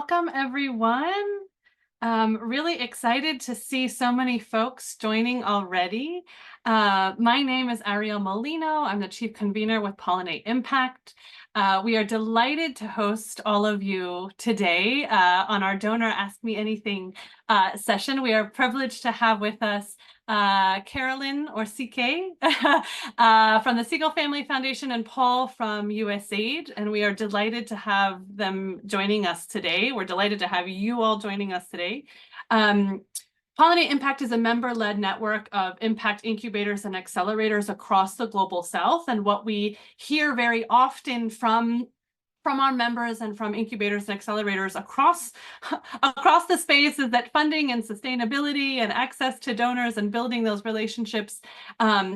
Welcome, everyone. Really excited to see so many folks joining already. My name is Ariel Molino. I'm the Chief Convener with Pollinate Impact. We are delighted to host all of you today on our Donor Ask Me Anything session. We are privileged to have with us Carolyn or CK from the Segal Family Foundation and Paul from USAID, and we are delighted to have them joining us today. We're delighted to have you all joining us today. Pollinate Impact is a member-led network of impact incubators and accelerators across the Global South, and what we hear very often from our members and from incubators and accelerators across the space is that funding and sustainability and access to donors and building those relationships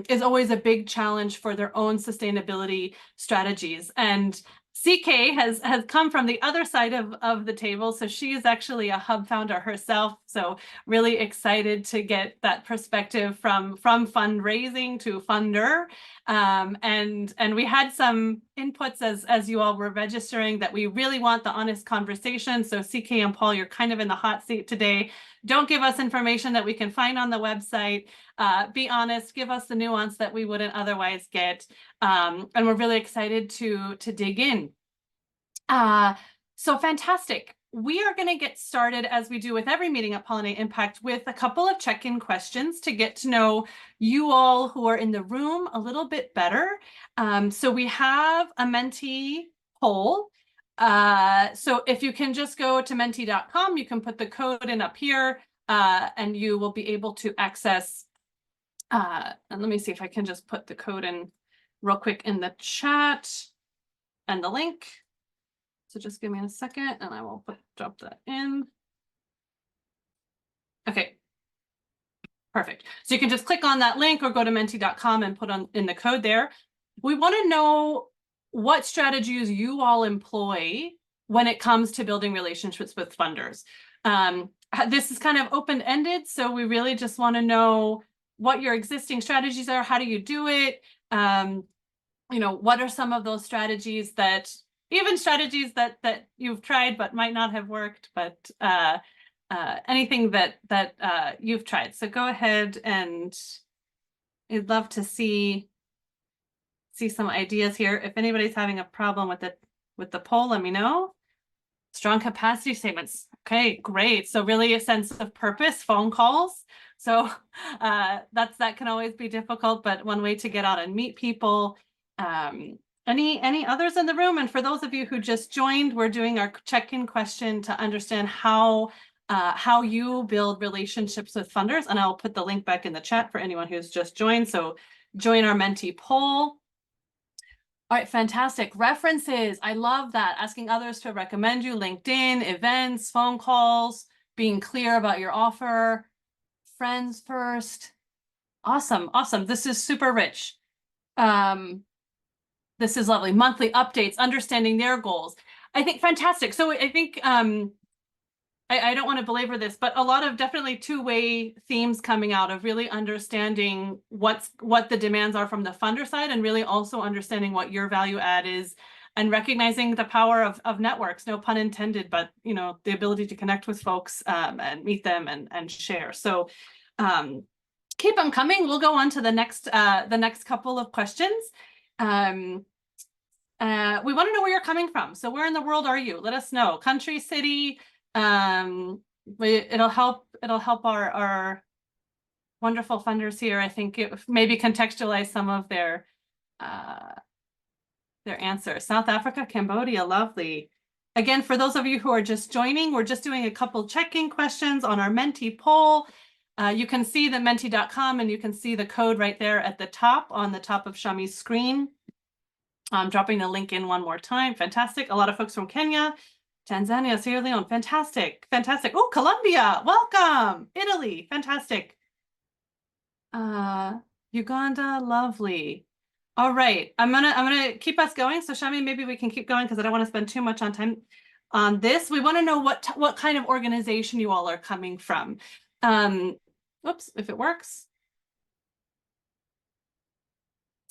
is always a big challenge for their own sustainability strategies. And CK has come from the other side of the table, so she is actually a hub founder herself. So really excited to get that perspective from fundraising to funder. And we had some inputs as you all were registering that we really want the honest conversation. So CK and Paul, you're kind of in the hot seat today. Don't give us information that we can find on the website. Be honest, give us the nuance that we wouldn't otherwise get. And we're really excited to dig in. So fantastic. We are going to get started, as we do with every meeting at Pollinate Impact, with a couple of check-in questions to get to know you all who are in the room a little bit better. So we have a Menti poll. So if you can just go to menti.com, you can put the code in up here, and you will be able to access. And let me see if I can just put the code in real quick in the chat and the link. So just give me a second and I will drop that in. Okay, perfect. So you can just click on that link or go to menti.com and put in the code there. We want to know what strategies you all employ when it comes to building relationships with funders. This is kind of open-ended, so we really just want to know what your existing strategies are. How do you do it? What are some of those strategies that you've tried but might not have worked, but anything that you've tried. So go ahead, and I'd love to see some ideas here. If anybody's having a problem with the poll, let me know. Strong capacity statements. Okay, great. So really a sense of purpose, phone calls. So that can always be difficult, but one way to get out and meet people. Any others in the room? And for those of you who just joined, we're doing our check-in question to understand how you build relationships with funders. And I'll put the link back in the chat for anyone who's just joined. So join our Menti poll. All right, fantastic. References. I love that. Asking others to recommend you, LinkedIn, events, phone calls, being clear about your offer. Friends first. Awesome. Awesome. This is super rich. This is lovely. Monthly updates, understanding their goals. I think fantastic. So I think I don't want to belabor this, but a lot of definitely two-way themes coming out of really understanding what the demands are from the funder side, and really also understanding what your value add is, and recognizing the power of networks, no pun intended, but the ability to connect with folks and meet them and share. So keep them coming. We'll go on to the next couple of questions. We want to know where you're coming from. So where in the world are you? Let us know. Country, city. It'll help our wonderful funders here. I think it maybe contextualize some of their answers. South Africa, Cambodia, lovely. Again, for those of you who are just joining, we're just doing a couple check-in questions on our Menti poll. You can see the menti.com, and you can see the code right there at the top, on the top of Shami's screen. I'm dropping the link in one more time. Fantastic. A lot of folks from Kenya, Tanzania, Sierra Leone. Fantastic. Fantastic. Oh, Colombia. Welcome. Italy. Fantastic. Uganda. Lovely. All right. I'm gonna keep us going. So Shami, maybe we can keep going because I don't want to spend too much time on this. We want to know what kind of organization you all are coming from. Whoops, if it works.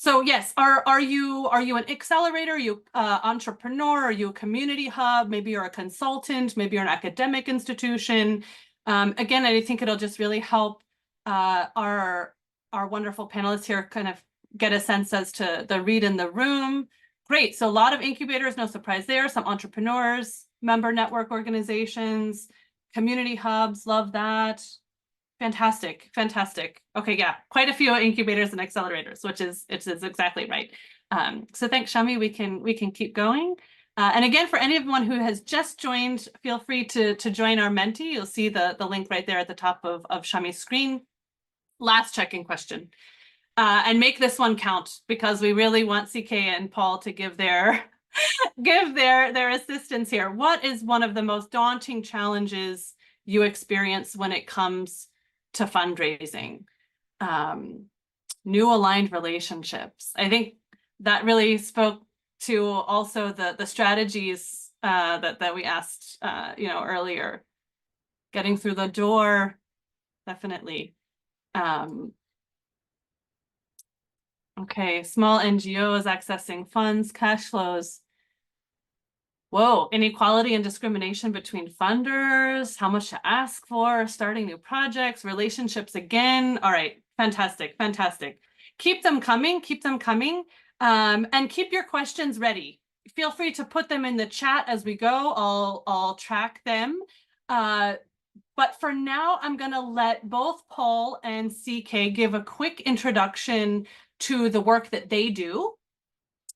So yes, are you an accelerator? Are you entrepreneur? Are you a community hub? Maybe you're a consultant. Maybe you're an academic institution. Again, I think it'll just really help our wonderful panelists here kind of get a sense as to the read in the room. Great. So a lot of incubators, no surprise there. Some entrepreneurs, member network organizations, community hubs. Love that. Fantastic, fantastic. Okay, yeah, quite a few incubators and accelerators, which is exactly right. So thanks, Shami. We can keep going. And again, for anyone who has just joined, feel free to join our Menti. You'll see the link right there at the top of Shami's screen. Last check-in question. And make this one count because we really want CK and Paul to give their assistance here. What is one of the most daunting challenges you experience when it comes to fundraising? New aligned relationships. I think that really spoke to also the strategies that we asked earlier. Getting through the door, definitely. Okay, small NGOs accessing funds, cash flows. Whoa, inequality and discrimination between funders, how much to ask for, starting new projects, relationships again. All right, fantastic, fantastic. Keep them coming, and keep your questions ready. Feel free to put them in the chat as we go. I'll track them. But for now, I'm gonna let both Paul and CK give a quick introduction to the work that they do.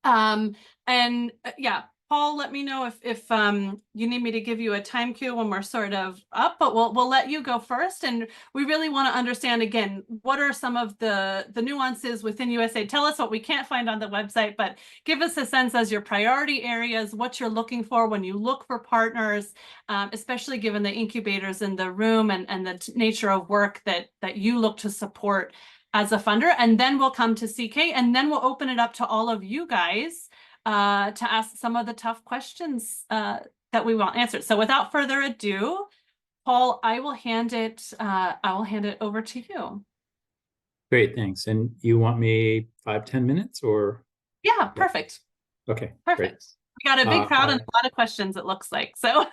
Yeah, Paul, let me know if you need me to give you a time cue when we're sort of up, but we'll let you go first. And we really want to understand, again, what are some of the nuances within USAID? Tell us what we can't find on the website, but give us a sense as your priority areas, what you're looking for when you look for partners, especially given the incubators in the room and the nature of work that you look to support as a funder. And then we'll come to CK, and then we'll open it up to all of you guys to ask some of the tough questions that we want answered. So without further ado, Paul, I will hand it over to you. Great, thanks. And you want me 5-10 minutes or? Yeah, perfect. Okay, perfect. Great. We got a big crowd and a lot of questions, it looks like. So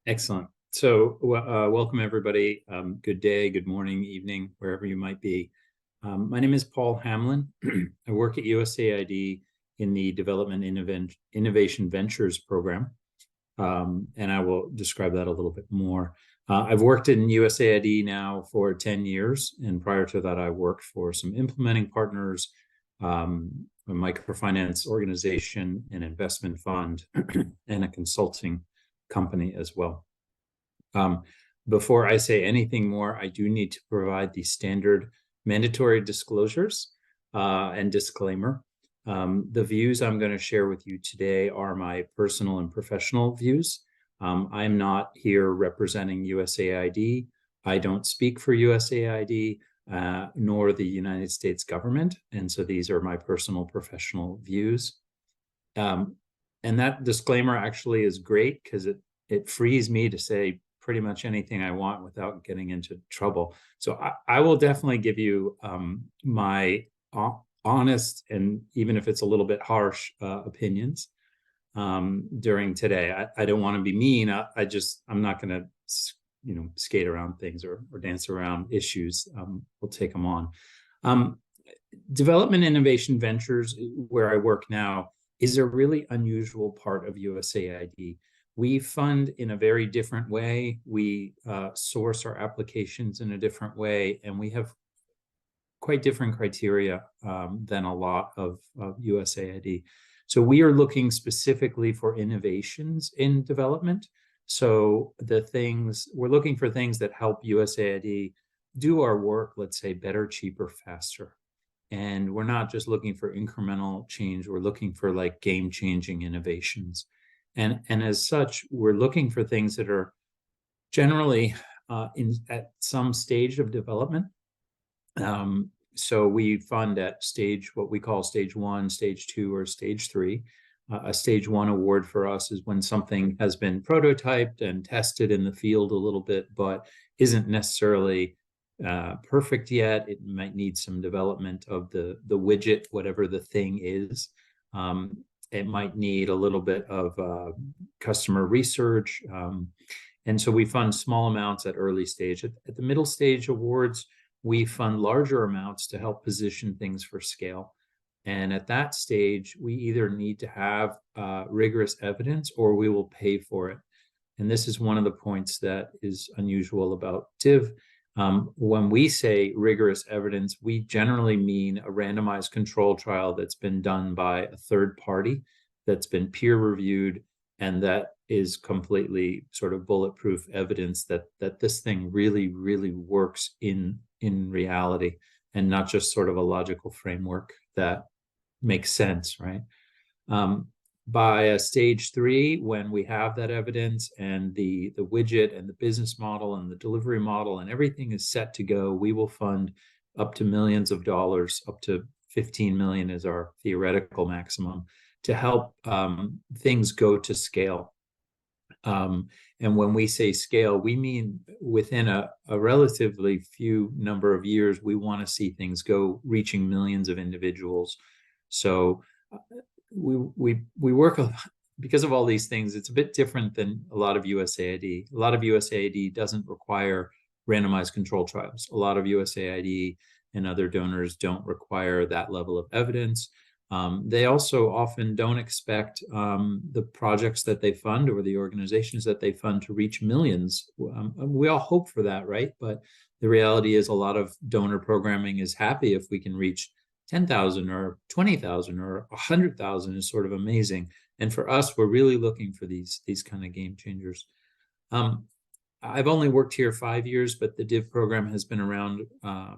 excellent. So welcome everybody. Good day, good morning, evening, wherever you might be. My name is Paul Hamlin. I work at USAID in the Development Innovation Ventures program. And I will describe that a little bit more. I've worked in USAID now for 10 years. And prior to that, I worked for some implementing partners, a microfinance organization, an investment fund, and a consulting company as well. Before I say anything more, I do need to provide the standard mandatory disclosures and disclaimer. The views I'm going to share with you today are my personal and professional views. I'm not here representing USAID. I don't speak for USAID nor the United States government. And so these are my personal professional views. And that disclaimer actually is great because it frees me to say pretty much anything I want without getting into trouble. So I will definitely give you my honest, and even if it's a little bit harsh, opinions during today. I don't want to be mean. I'm not going to skate around things or dance around issues. We'll take them on. Development Innovation Ventures, where I work now, is a really unusual part of USAID. We fund in a very different way. We source our applications in a different way, and we have quite different criteria than a lot of USAID. So we are looking specifically for innovations in development. So we're looking for things that help USAID do our work, let's say, better, cheaper, faster. And we're not just looking for incremental change, we're looking for like game-changing innovations. And as such, we're looking for things that are generally at some stage of development. So we fund at what we call stage 1, stage 2, or stage 3. A stage 1 award for us is when something has been prototyped and tested in the field a little bit, but isn't necessarily perfect yet. It might need some development of the widget, whatever the thing is. It might need a little bit of customer research. And so we fund small amounts at early stage. At the middle stage awards, we fund larger amounts to help position things for scale. And at that stage, we either need to have rigorous evidence or we will pay for it. And this is one of the points that is unusual about DIV. When we say rigorous evidence, we generally mean a randomized control trial that's been done by a third party, that's been peer reviewed, and that is completely sort of bulletproof evidence that this thing really, really works in reality, and not just sort of a logical framework that makes sense, right? By a stage 3, when we have that evidence and the widget and the business model and the delivery model and everything is set to go, we will fund up to millions of dollars, up to 15 million is our theoretical maximum, to help things go to scale. And when we say scale, we mean within a relatively few number of years, we want to see things go reaching millions of individuals. So we work, because of all these things, it's a bit different than a lot of USAID. A lot of USAID doesn't require randomized control trials. A lot of USAID and other donors don't require that level of evidence. They also often don't expect the projects that they fund or the organizations that they fund to reach millions. We all hope for that, right? But the reality is a lot of donor programming is happy if we can reach 10,000 or 20,000 or 100,000 is sort of amazing. And for us, we're really looking for these kind of game changers. I've only worked here 5 years, but the DIV program has been around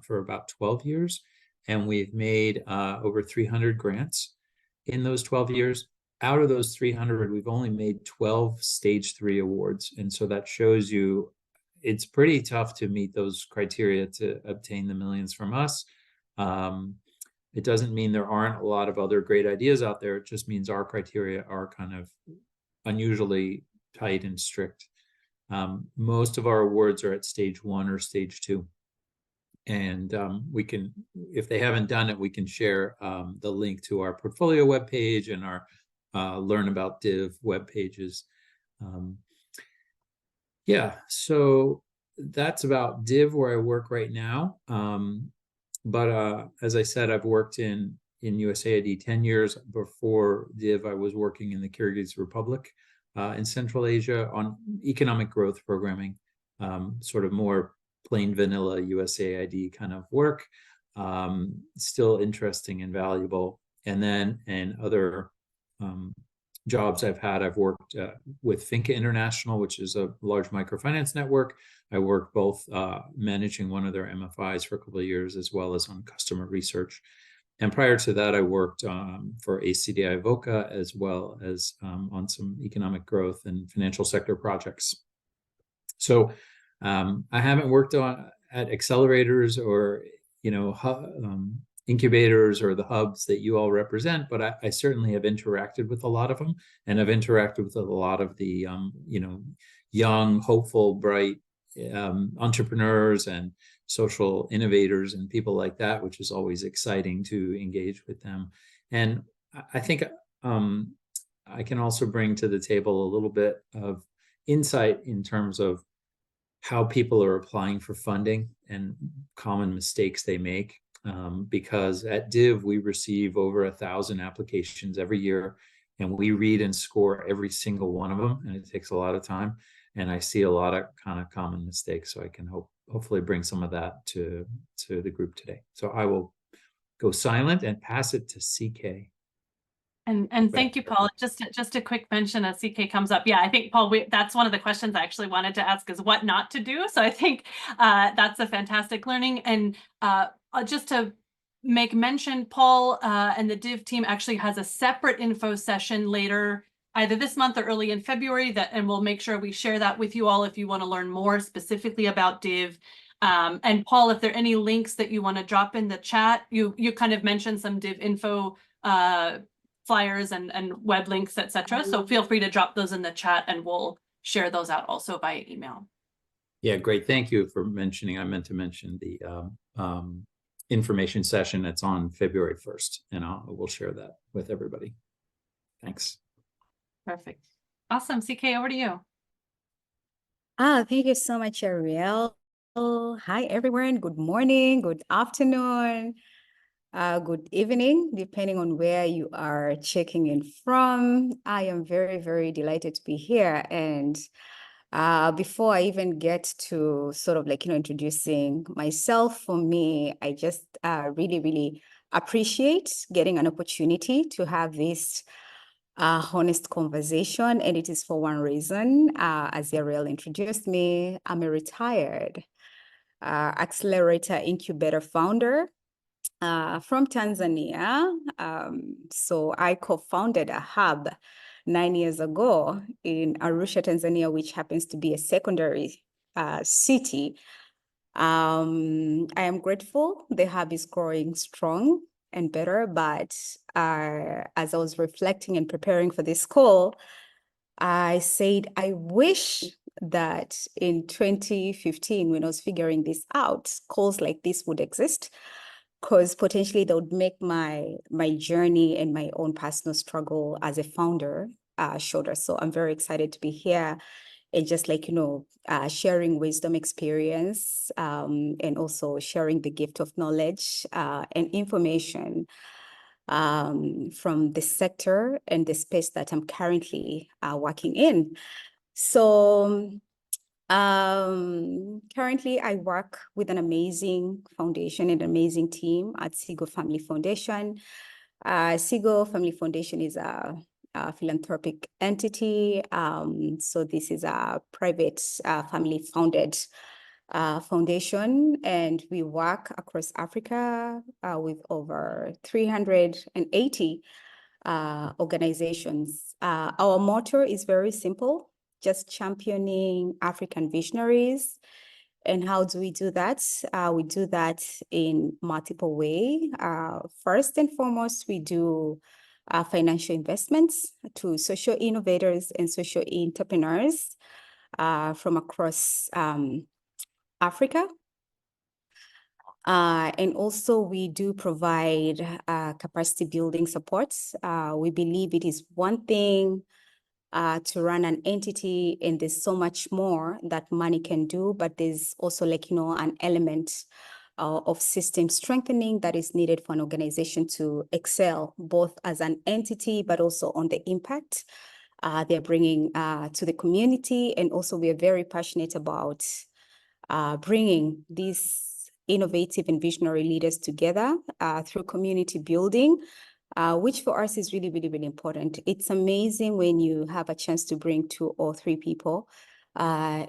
for about 12 years. And we've made over 300 grants in those 12 years. Out of those 300, we've only made 12 stage 3 awards. And so that shows you it's pretty tough to meet those criteria to obtain the millions from us. It doesn't mean there aren't a lot of other great ideas out there. It just means our criteria are kind of unusually tight and strict. Most of our awards are at stage 1 or stage 2. And we can, if they haven't done it, we can share the link to our portfolio webpage and our Learn About DIV web pages. Yeah, so that's about DIV, where I work right now. But as I said, I've worked in USAID 10 years. Before DIV, I was working in the Kyrgyz Republic in Central Asia on economic growth programming, sort of more plain vanilla USAID kind of work, still interesting and valuable. And then in other jobs I've had, I've worked with Finca International, which is a large microfinance network. I worked both managing one of their MFIs for a couple of years, as well as on customer research. And prior to that, I worked for ACDI VOCA, as well as on some economic growth and financial sector projects. So I haven't worked at accelerators or incubators or the hubs that you all represent, but I certainly have interacted with a lot of them, and I've interacted with a lot of the young, hopeful, bright entrepreneurs and social innovators and people like that, which is always exciting to engage with them. And I think I can also bring to the table a little bit of insight in terms of how people are applying for funding and common mistakes they make. Because at DIV, we receive over 1,000 applications every year, and we read and score every single one of them, and it takes a lot of time. And I see a lot of kind of common mistakes, so I can hopefully bring some of that to the group today. So I will go silent and pass it to CK. And thank you, Paul. Just a quick mention as CK comes up. Yeah, I think, Paul, that's one of the questions I actually wanted to ask, is what not to do. So I think that's a fantastic learning. And just to make mention, Paul and the DIV team actually has a separate info session later, either this month or early in February, and we'll make sure we share that with you all if you want to learn more specifically about DIV. And Paul, if there are any links that you want to drop in the chat, you kind of mentioned some DIV info flyers and web links, etc. So feel free to drop those in the chat, and we'll share those out also via email. Yeah, great. Thank you for mentioning. I meant to mention the information session that's on February 1st, and we'll share that with everybody. Thanks. Perfect. Awesome. CK, over to you. Thank you so much, Ariel. Hi, everyone. Good morning, good afternoon, good evening, depending on where you are checking in from. I am very, very delighted to be here. And before I even get to sort of introducing myself, for me, I just really, really appreciate getting an opportunity to have this honest conversation. And it is for one reason. As Ariel introduced me, I'm a retired accelerator incubator founder from Tanzania. So I co-founded a hub 9 years ago in Arusha, Tanzania, which happens to be a secondary city. I am grateful the hub is growing strong and better, but as I was reflecting and preparing for this call, I said, I wish that in 2015, when I was figuring this out, calls like this would exist, because potentially that would make my journey and my own personal struggle as a founder shorter. So I'm very excited to be here and just sharing wisdom, experience, and also sharing the gift of knowledge and information from the sector and the space that I'm currently working in. So currently I work with an amazing foundation and an amazing team at Segal Family Foundation. Segal Family Foundation is a philanthropic entity. So this is a private family-founded foundation, and we work across Africa with over 380 organizations. Our motto is very simple, just championing African visionaries. And how do we do that? We do that in multiple ways. First and foremost, we do financial investments to social innovators and social entrepreneurs from across Africa. And also we do provide capacity building supports. We believe it is one thing to run an entity, and there's so much more that money can do, but there's also an element of system strengthening that is needed for an organization to excel, both as an entity, but also on the impact they're bringing to the community. And also we are very passionate about bringing these innovative and visionary leaders together through community building, which for us is really, really, really important. It's amazing when you have a chance to bring 2 or 3 people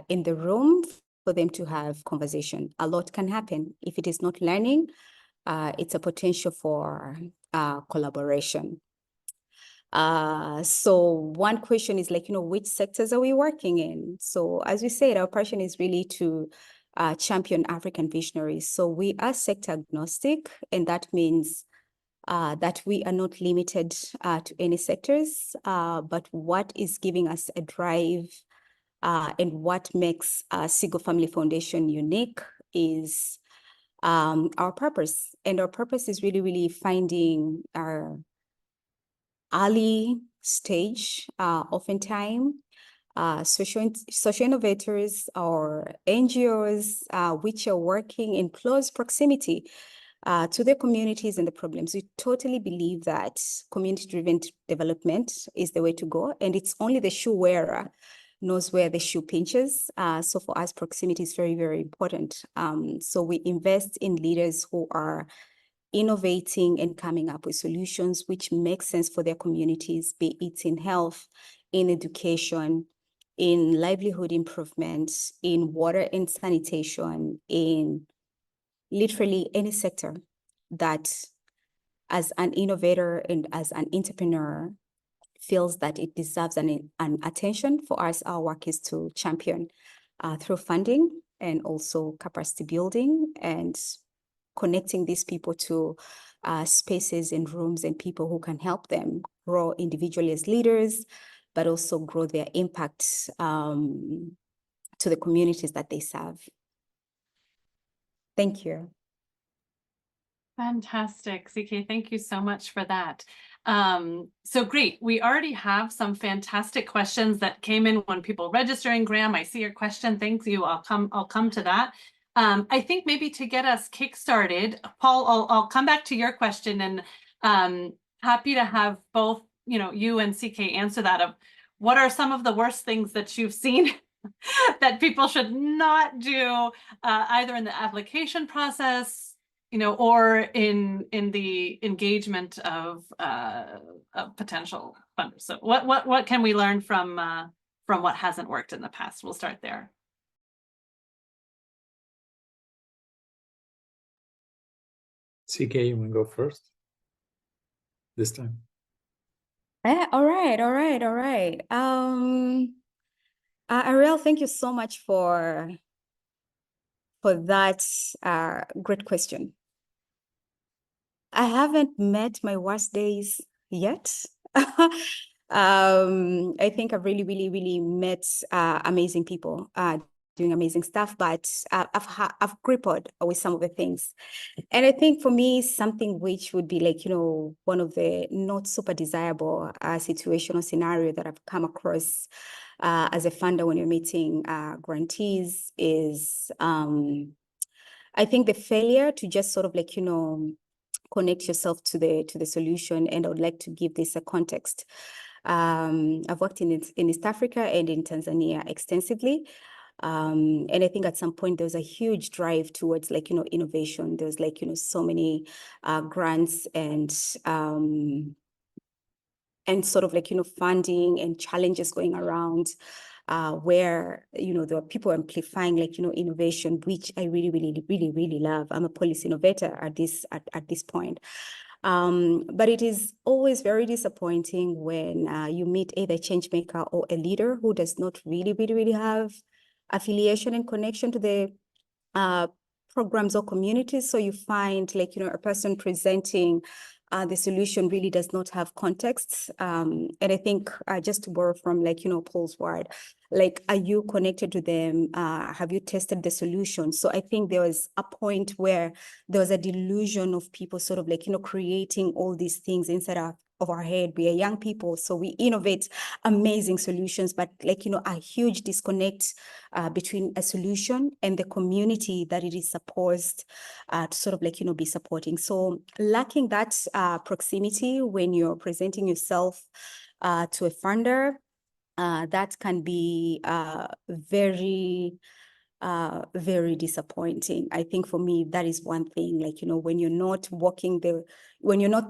in the room for them to have conversation. A lot can happen. If it is not learning, it's a potential for collaboration. So one question is which sectors are we working in? So as we said, our passion is really to champion African visionaries. So we are sector agnostic, and that means that we are not limited to any sectors, but what is giving us a drive and what makes Segal Family Foundation unique is our purpose. And our purpose is really, really finding our early stage, oftentimes, social innovators or NGOs which are working in close proximity to their communities and the problems. We totally believe that community-driven development is the way to go, and it's only the shoe wearer knows where the shoe pinches. So for us, proximity is very, very important. So we invest in leaders who are innovating and coming up with solutions which make sense for their communities, be it in health, in education, in livelihood improvements, in water and sanitation, in literally any sector that as an innovator and as an entrepreneur feels that it deserves an attention. For us, our work is to champion through funding and also capacity building and connecting these people to spaces and rooms and people who can help them grow individually as leaders, but also grow their impact to the communities that they serve. Thank you. Fantastic, CK. Thank you so much for that. So great. We already have some fantastic questions that came in when people registering. Graham, I see your question. Thank you. I'll come to that. I think maybe to get us kickstarted, Paul, I'll come back to your question, and happy to have both, you and CK answer that. Of what are some of the worst things that you've seen that people should not do, either in the application process, or in the engagement of potential funders. So what can we learn from what hasn't worked in the past? We'll start there. CK, you want to go first this time? All right. Ariel, thank you so much for that great question. I haven't met my worst days yet. I think I've really met amazing people doing amazing stuff, but I've grappled with some of the things. And I think for me, something which would be like, one of the not super desirable situational scenario that I've come across as a funder when you're meeting grantees is, I think the failure to just sort of like, connect yourself to the solution. And I would like to give this a context. I've worked in East Africa and in Tanzania extensively. And I think at some point there was a huge drive towards like, innovation. There was like, so many grants and sort of like, funding and challenges going around where, there are people amplifying like, innovation, which I really love. I'm a policy innovator at this point. But it is always very disappointing when you meet either a change maker or a leader who does not really have affiliation and connection to the programs or communities. So you find like, a person presenting the solution really does not have context. And I think just to borrow from like, Paul's word, like, are you connected to them? Have you tested the solution? So I think there was a point where there was a delusion of people sort of like, creating all these things inside of our head. We are young people, so we innovate amazing solutions, but like, a huge disconnect between a solution and the community that it is supposed to sort of like, be supporting. So lacking that proximity when you're presenting yourself to a funder, that can be very disappointing. I think for me, that is one thing, like, when you're not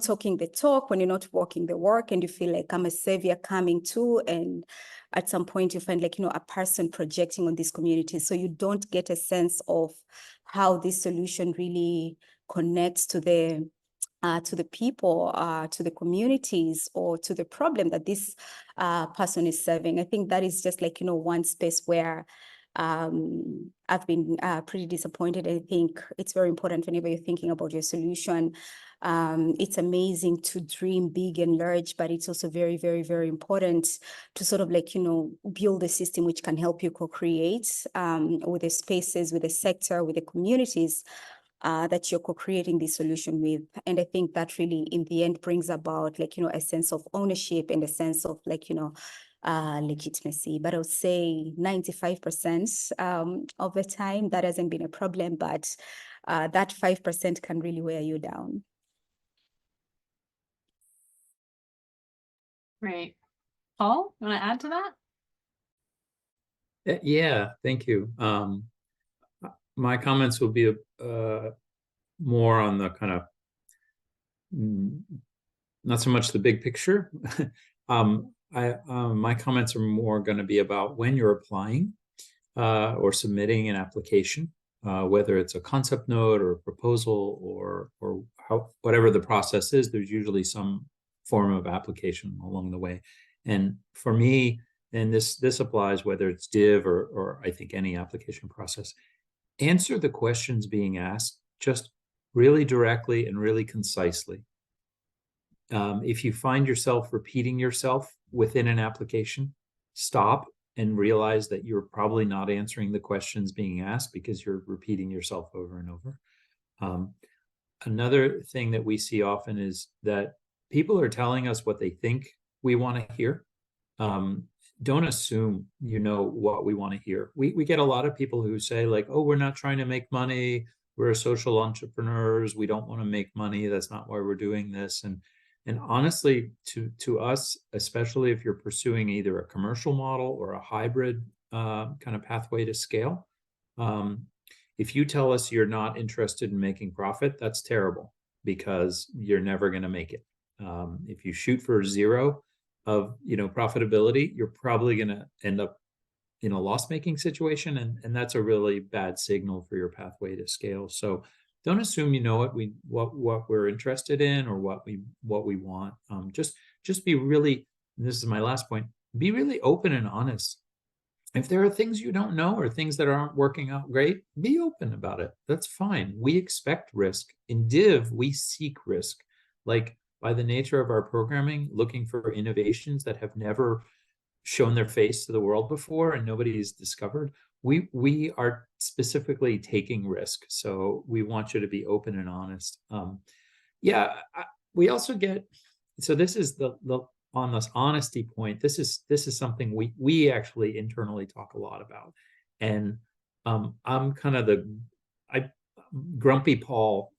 talking the talk, when you're not walking the work, and you feel like I'm a savior coming to, and at some point you find like, a person projecting on this community. So you don't get a sense of how this solution really connects to the people, to the communities, or to the problem that this person is serving. I think that is just like, one space where I've been pretty disappointed. I think it's very important whenever you're thinking about your solution. It's amazing to dream big and large, but it's also very important to sort of like, build a system which can help you co-create with the spaces, with the sector, with the communities that you're co-creating this solution with. And I think that really in the end brings about like, a sense of ownership and a sense of like, legitimacy. But I would say 95% of the time that hasn't been a problem, but that 5% can really wear you down. Great. Paul, you want to add to that? Yeah, thank you. My comments will be more on the kind of not so much the big picture. My comments are more going to be about when you're applying or submitting an application, whether it's a concept note or a proposal or whatever the process is. There's usually some form of application along the way. And for me, and this applies whether it's DIV or I think any application process, answer the questions being asked just really directly and really concisely. If you find yourself repeating yourself within an application, stop and realize that you're probably not answering the questions being asked because you're repeating yourself over and over. Another thing that we see often is that people are telling us what they think we want to hear. Don't assume you know what we want to hear. We get a lot of people who say like, oh, we're not trying to make money. We're social entrepreneurs. We don't want to make money. That's not why we're doing this. And honestly, to us, especially if you're pursuing either a commercial model or a hybrid kind of pathway to scale, if you tell us you're not interested in making profit, that's terrible because you're never going to make it. If you shoot for zero of profitability, you're probably going to end up in a loss-making situation, and that's a really bad signal for your pathway to scale. So don't assume you know what we're interested in or what we want. Just be really, and this is my last point, be really open and honest. If there are things you don't know or things that aren't working out great, be open about it. That's fine. We expect risk. In DIV, we seek risk. Like by the nature of our programming, looking for innovations that have never shown their face to the world before and nobody's discovered, we are specifically taking risk. So we want you to be open and honest. We also get, so this is the on this honesty point, this is something we actually internally talk a lot about. And I'm kind of grumpy Paul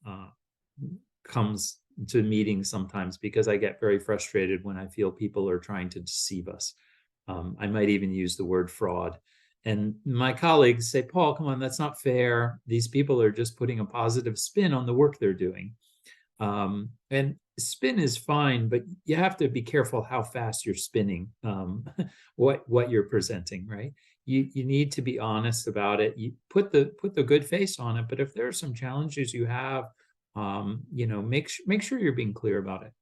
comes to meetings sometimes because I get very frustrated when I feel people are trying to deceive us. I might even use the word fraud. And my colleagues say, Paul, come on, that's not fair. These people are just putting a positive spin on the work they're doing. And spin is fine, but you have to be careful how fast you're spinning what you're presenting, right? You need to be honest about it. You put the good face on it, but if there are some challenges you have, make sure you're being clear about it.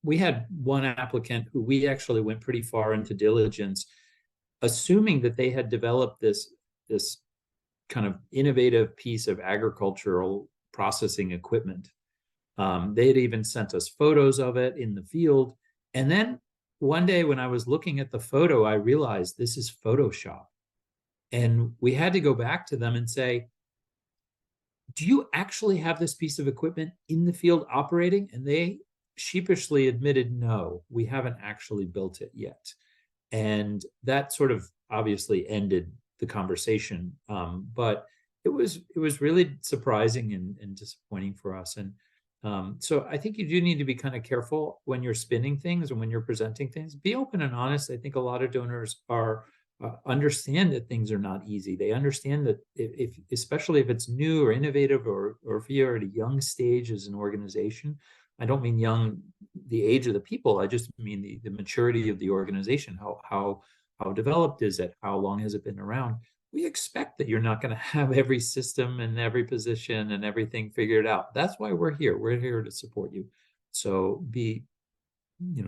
We had one applicant who we actually went pretty far into diligence, assuming that they had developed this kind of innovative piece of agricultural processing equipment. They had even sent us photos of it in the field. And then one day when I was looking at the photo, I realized this is Photoshop. And we had to go back to them and say, do you actually have this piece of equipment in the field operating? And they sheepishly admitted, no, we haven't actually built it yet. And that sort of obviously ended the conversation. But it was really surprising and disappointing for us. And so I think you do need to be kind of careful when you're spinning things and when you're presenting things. Be open and honest. I think a lot of donors are understand that things are not easy. They understand that if especially if it's new or innovative or if you're at a young stage as an organization. I don't mean young, the age of the people. I just mean the maturity of the organization. How developed is it? How long has it been around? We expect that you're not going to have every system and every position and everything figured out. That's why we're here. We're here to support you. So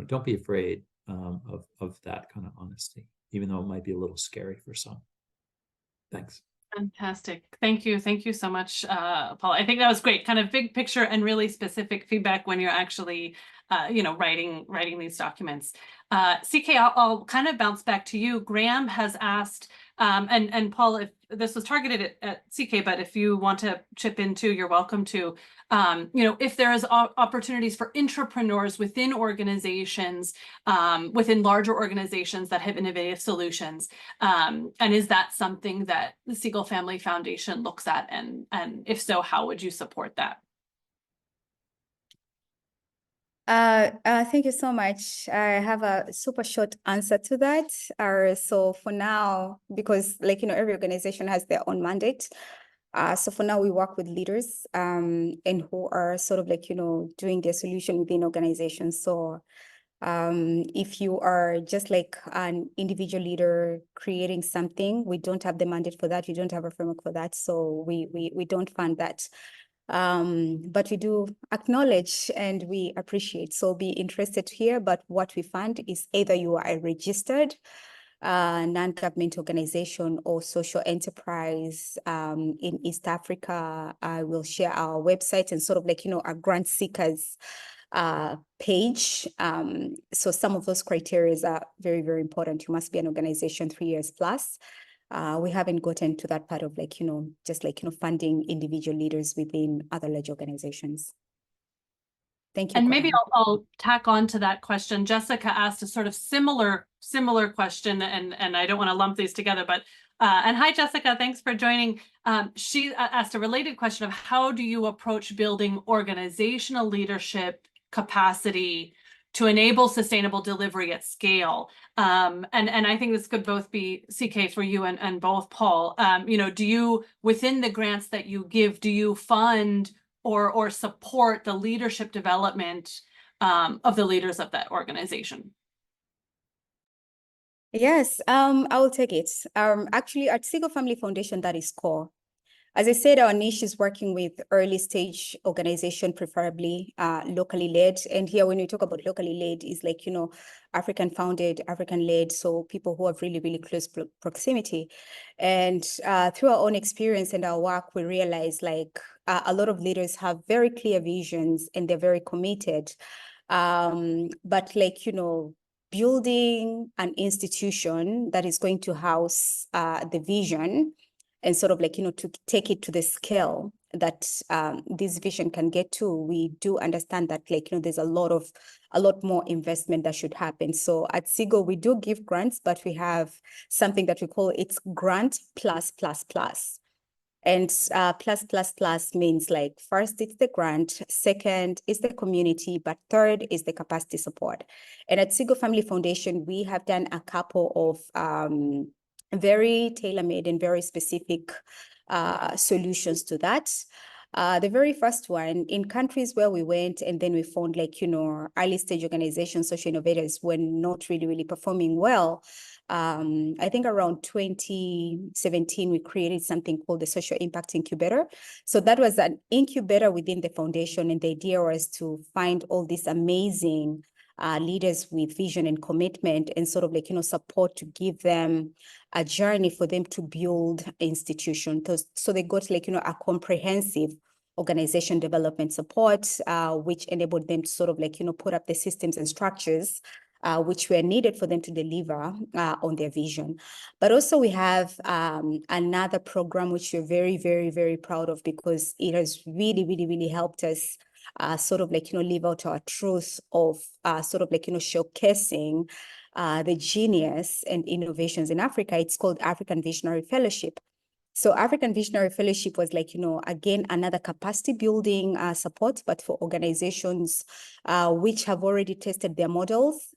don't be afraid of that kind of honesty, even though it might be a little scary for some. Thanks. Fantastic. Thank you. Thank you so much, Paul. I think that was great. Kind of big picture and really specific feedback when you're actually, writing these documents. CK, I'll kind of bounce back to you. Graham has asked, and Paul, if this was targeted at CK, but if you want to chip in too, you're welcome to. If there is opportunities for intrapreneurs within organizations, within larger organizations that have innovative solutions, and is that something that the Segal Family Foundation looks at, and if so, how would you support that? Thank you so much. I have a super short answer to that. So for now, because every organization has their own mandate. So for now, we work with leaders and who are sort of doing their solution within organizations. So if you are just like an individual leader creating something, we don't have the mandate for that. We don't have a framework for that. So we don't fund that. But we do acknowledge and we appreciate. So be interested here. But what we fund is either you are a registered non-government organization or social enterprise in East Africa. I will share our website and sort of our grant seekers page. So some of those criteria are very, very important. You must be an organization 3 years plus. We haven't gotten to that part of just funding individual leaders within other large organizations. Thank you. And maybe I'll tack on to that question. Jessica asked a sort of similar question, and I don't want to lump these together, but and hi, Jessica, thanks for joining. She asked a related question of how do you approach building organizational leadership capacity to enable sustainable delivery at scale? And I think this could both be CK for you and both Paul. Do you, within the grants that you give, do you fund or support the leadership development of the leaders of that organization? Yes, I will take it. Actually, at Segal Family Foundation, that is core. As I said, our niche is working with early stage organization, preferably locally led. And here, when we talk about locally led, is African founded, African led. So people who have really, really close proximity. And through our own experience and our work, we realize a lot of leaders have very clear visions and they're very committed. But building an institution that is going to house the vision and sort of to take it to the scale that this vision can get to, we do understand that there's a lot more investment that should happen. So at Segal, we do give grants, but we have something that we call it's grant plus. And plus means first it's the grant, second is the community, but third is the capacity support. And at Segal Family Foundation, we have done a couple of very tailor-made and very specific solutions to that. The very first one, in countries where we went and then we found early stage organizations, social innovators were not really performing well. I think around 2017, we created something called the Social Impact Incubator. So that was an incubator within the foundation. And the idea was to find all these amazing leaders with vision and commitment and sort of support to give them a journey for them to build institution. So they got a comprehensive organization development support, which enabled them to sort of put up the systems and structures which were needed for them to deliver on their vision. But also we have another program which we're very, very, very proud of because it has really helped us sort of live out our truth of sort of showcasing the genius and innovations in Africa. It's called African Visionary Fellowship. So African Visionary Fellowship was again, another capacity building support, but for organizations which have already tested their models.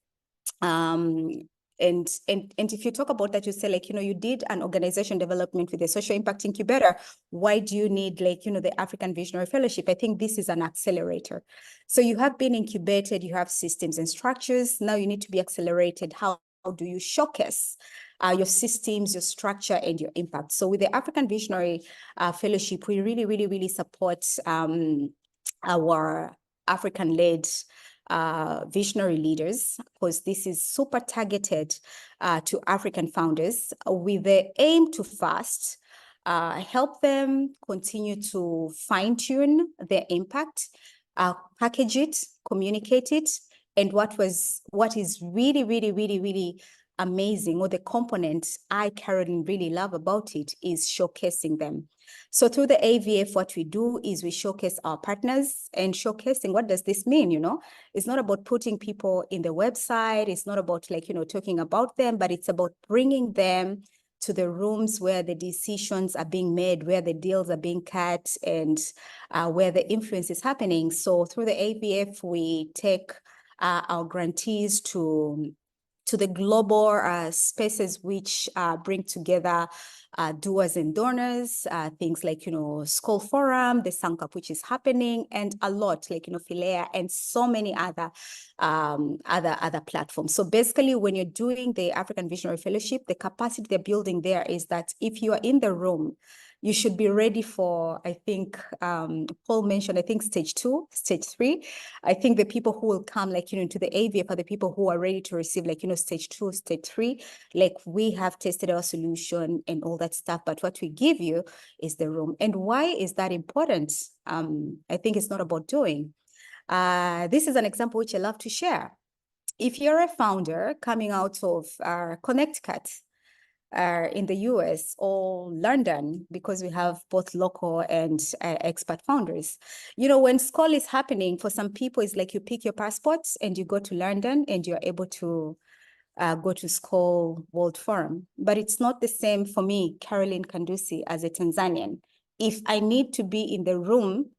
And if you talk about that, you say you did an organization development with a social impact incubator. Why do you need the African Visionary Fellowship? I think this is an accelerator. So you have been incubated, you have systems and structures. Now you need to be accelerated. How do you showcase your systems, your structure, and your impact? So with the African Visionary Fellowship, we really support our African-led visionary leaders, because this is super targeted to African founders with the aim to first help them continue to fine-tune their impact, package it, communicate it, and what is really amazing, or the component I, Carolyn, really love about it is showcasing them. So through the AVF, what we do is we showcase our partners, and showcasing, what does this mean? It's not about putting people in the website. It's not about talking about them, but it's about bringing them to the rooms where the decisions are being made, where the deals are being cut, and where the influence is happening. So through the AVF, we take our grantees to the global spaces which bring together doers and donors, things like, Skull Forum, the Sankap, which is happening, and a lot like, Filea, and so many other platforms. So basically, when you're doing the African Visionary Fellowship, the capacity they're building there is that if you are in the room, you should be ready for, I think, Paul mentioned, I think stage 2, stage 3. I think the people who will come into the AVF are the people who are ready to receive stage 2, stage 3. We have tested our solution and all that stuff, but what we give you is the room. And why is that important? I think it's not about doing. This is an example which I love to share. If you're a founder coming out of Connecticut, in the US or London, because we have both local and expat founders. You know, when Skoll is happening, for some people, it's like you pick your passports and you go to London and you're able to go to Skoll World Forum. But it's not the same for me, Caroline Kandusi, as a Tanzanian. If I need to be in the room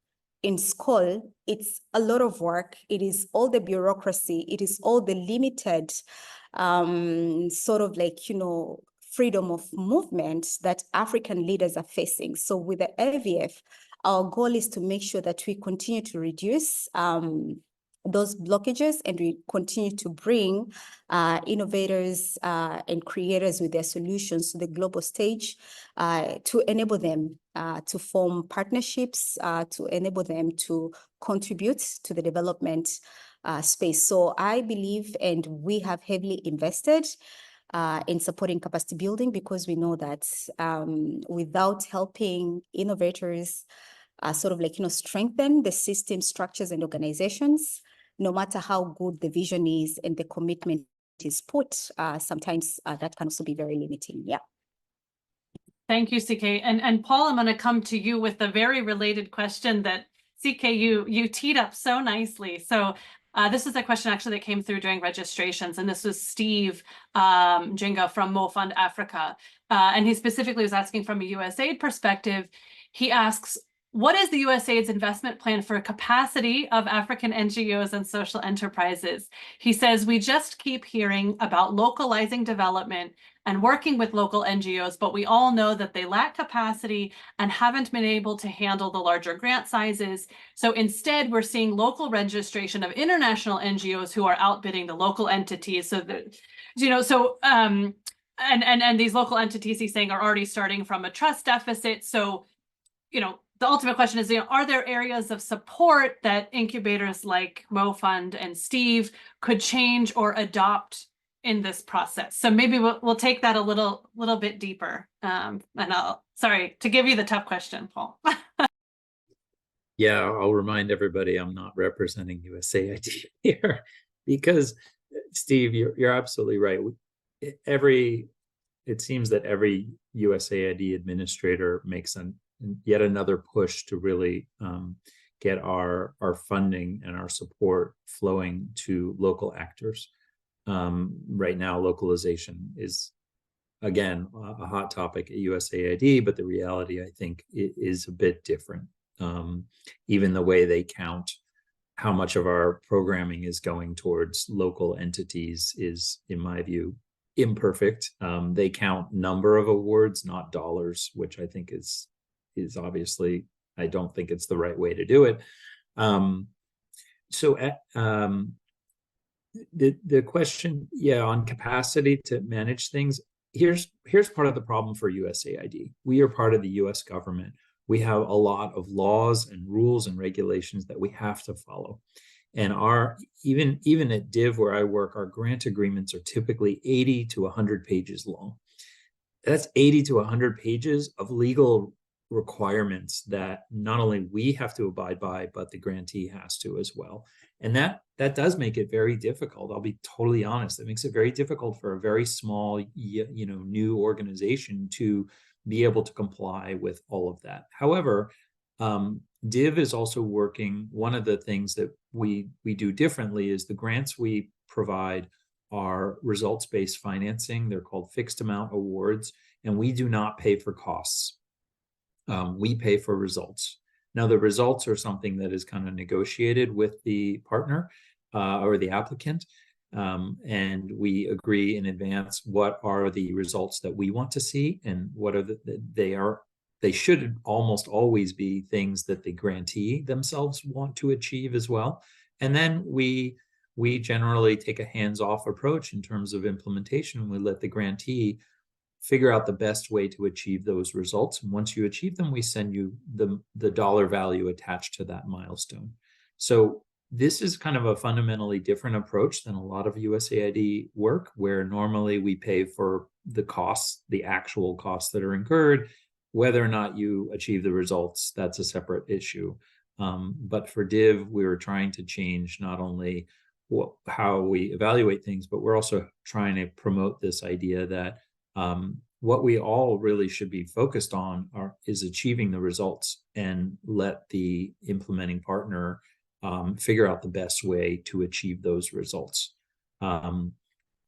in Skoll, it's a lot of work. It is all the bureaucracy. It is all the limited sort of like, you know, freedom of movement that African leaders are facing. So with the AVF, our goal is to make sure that we continue to reduce those blockages, and we continue to bring innovators and creators with their solutions to the global stage to enable them to form partnerships, to enable them to contribute to the development space. So I believe, and we have heavily invested in supporting capacity building, because we know that without helping innovators sort of like, you know, strengthen the system structures and organizations, no matter how good the vision is and the commitment is put, sometimes that can also be very limiting. Yeah. Thank you, CK. And Paul, I'm going to come to you with a very related question that CK, you teed up so nicely. So this is a question actually that came through during registrations, and this was Steve Jinga from MoFund Africa. And he specifically was asking from a USAID perspective. He asks, what is the USAID's investment plan for capacity of African NGOs and social enterprises? He says, we just keep hearing about localizing development and working with local NGOs, but we all know that they lack capacity and haven't been able to handle the larger grant sizes. So instead, we're seeing local registration of international NGOs who are outbidding the local entities. So that, you know, so and these local entities, he's saying, are already starting from a trust deficit. So, you know, the ultimate question is, you know, are there areas of support that incubators like MoFund and Steve could change or adopt in this process? So maybe we'll take that a little bit deeper. And sorry to give you the tough question, Paul. Yeah, I'll remind everybody I'm not representing USAID here, because Steve, you're absolutely right. It seems that every USAID administrator makes yet another push to really get our funding and our support flowing to local actors. Right now, localization is, again, a hot topic at USAID, but the reality, I think, is a bit different. Even the way they count how much of our programming is going towards local entities is, in my view, imperfect. They count number of awards, not dollars, which I think is obviously, I don't think it's the right way to do it. The question, yeah, on capacity to manage things, here's part of the problem for USAID. We are part of the US government. We have a lot of laws and rules and regulations that we have to follow. And even at DIV, where I work, our grant agreements are typically 80 to 100 pages long. That's 80 to 100 pages of legal requirements that not only we have to abide by, but the grantee has to as well. And that does make it very difficult. I'll be totally honest. It makes it very difficult for a very small, new organization to be able to comply with all of that. However, DIV is also working. One of the things that we do differently is the grants we provide are results-based financing. They're called fixed amount awards, and we do not pay for costs. We pay for results. Now, the results are something that is kind of negotiated with the partner or the applicant, and we agree in advance what are the results that we want to see, and what are they should almost always be things that the grantee themselves want to achieve as well. And then we generally take a hands-off approach in terms of implementation. We let the grantee figure out the best way to achieve those results. And once you achieve them, we send you the dollar value attached to that milestone. So this is kind of a fundamentally different approach than a lot of USAID work, where normally we pay for the costs, the actual costs that are incurred. Whether or not you achieve the results, that's a separate issue. But for DIV, we were trying to change not only how we evaluate things, but we're also trying to promote this idea that what we all really should be focused on is achieving the results, and let the implementing partner figure out the best way to achieve those results.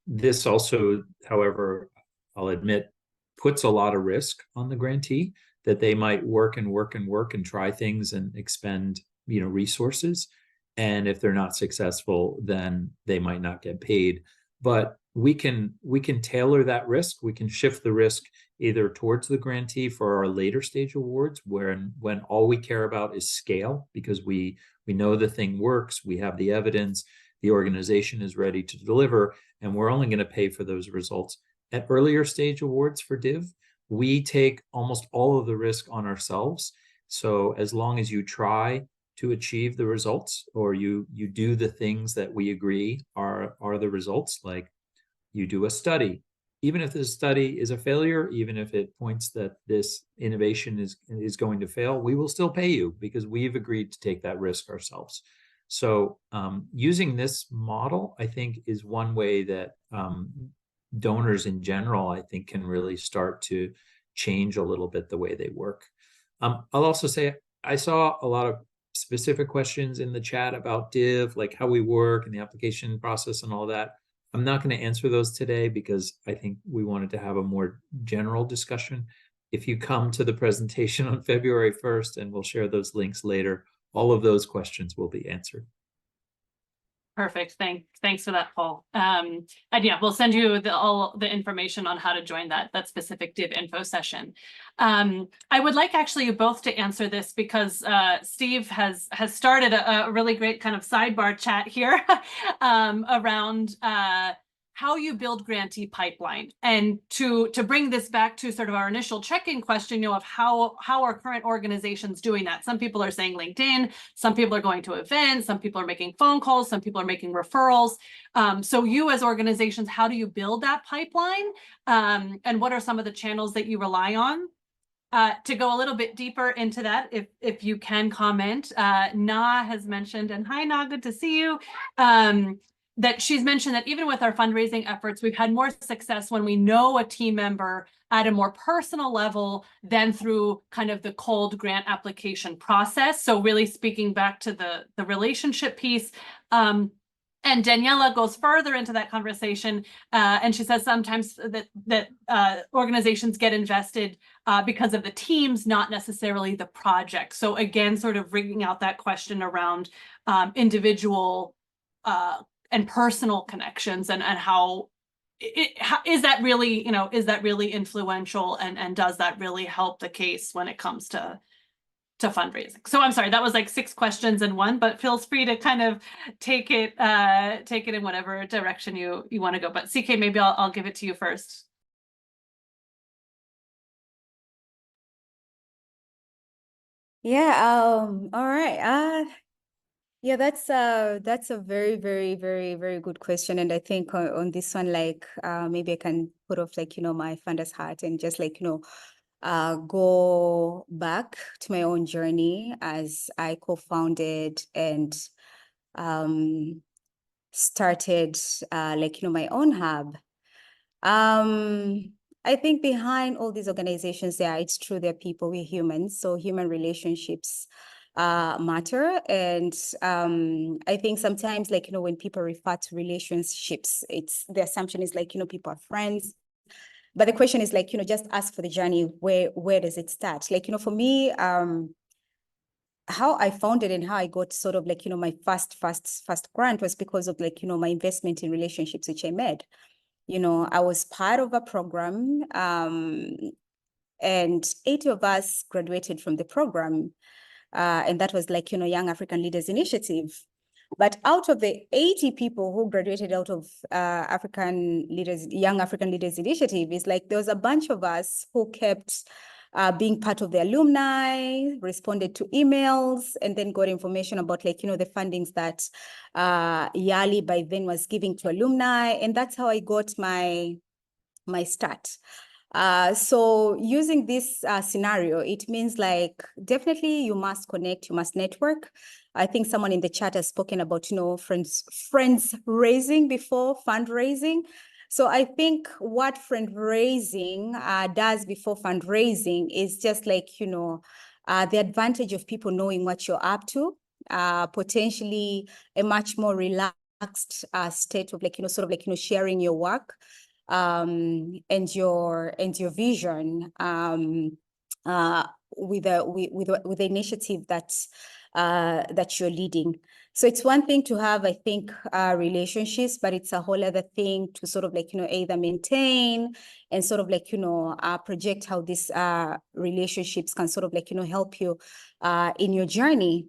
This also, however, I'll admit, puts a lot of risk on the grantee, that they might work and try things and expend, resources. And if they're not successful, then they might not get paid. But we can tailor that risk. We can shift the risk either towards the grantee for our later stage awards, when all we care about is scale, because we know the thing works, we have the evidence, the organization is ready to deliver, and we're only going to pay for those results. At earlier stage awards for DIV, we take almost all of the risk on ourselves. So as long as you try to achieve the results, or you do the things that we agree are the results, like you do a study, even if the study is a failure, even if it points that this innovation is going to fail, we will still pay you, because we've agreed to take that risk ourselves. So using this model, I think, is one way that donors in general, I think, can really start to change a little bit the way they work. I'll also say I saw a lot of specific questions in the chat about DIV, like how we work and the application process and all that. I'm not going to answer those today, because I think we wanted to have a more general discussion. If you come to the presentation on February 1st, and we'll share those links later, all of those questions will be answered. Perfect. Thanks for that, Paul. And yeah, we'll send you all the information on how to join that specific DIV info session. I would like actually you both to answer this, because Steve has started a really great kind of sidebar chat here around how you build grantee pipeline. And to bring this back to sort of our initial check-in question, of how are current organizations doing that? Some people are saying LinkedIn, some people are going to events, some people are making phone calls, some people are making referrals. So you as organizations, how do you build that pipeline? And what are some of the channels that you rely on? To go a little bit deeper into that, if you can comment, Na has mentioned, and hi Na, good to see you, that she's mentioned that even with our fundraising efforts, we've had more success when we know a team member at a more personal level than through kind of the cold grant application process. So really speaking back to the relationship piece. And Daniela goes further into that conversation, and she says sometimes that organizations get invested because of the teams, not necessarily the project. So again, sort of bringing out that question around individual and personal connections, and how is that really, is that really influential, and does that really help the case when it comes to fundraising? So I'm sorry, that was like 6 questions in one, but feel free to kind of take it in whatever direction you want to go. But CK, maybe I'll give it to you first. Yeah, all right. Yeah, that's a very, very, very, very good question. And I think on this one, like maybe I can put off like, my funder's hat, and just like, go back to my own journey as I co-founded and started like, my own hub. I think behind all these organizations, it's true, they're people, we're humans, so human relationships matter. And I think sometimes, like, when people refer to relationships, the assumption is like, people are friends. But the question is like, just ask for the journey, where does it start? Like, for me, how I founded and how I got sort of like, my first grant was because of like, my investment in relationships, which I made. I was part of a program, and 80 of us graduated from the program. And that was like, Young African Leaders Initiative. But out of the 80 people who graduated out of Young African Leaders Initiative, is like there was a bunch of us who kept being part of the alumni, responded to emails, and then got information about like, the fundings that YALI by then was giving to alumni. And that's how I got my start. So using this scenario, it means like definitely you must connect, you must network. I think someone in the chat has spoken about, friends raising before fundraising. So I think what fundraising does before fundraising is just like, the advantage of people knowing what you're up to, potentially a much more relaxed state of like, sort of like, sharing your work and your vision with the initiative that you're leading. So it's one thing to have, I think, relationships, but it's a whole other thing to sort of like, either maintain and sort of like, project how these relationships can sort of like, help you in your journey.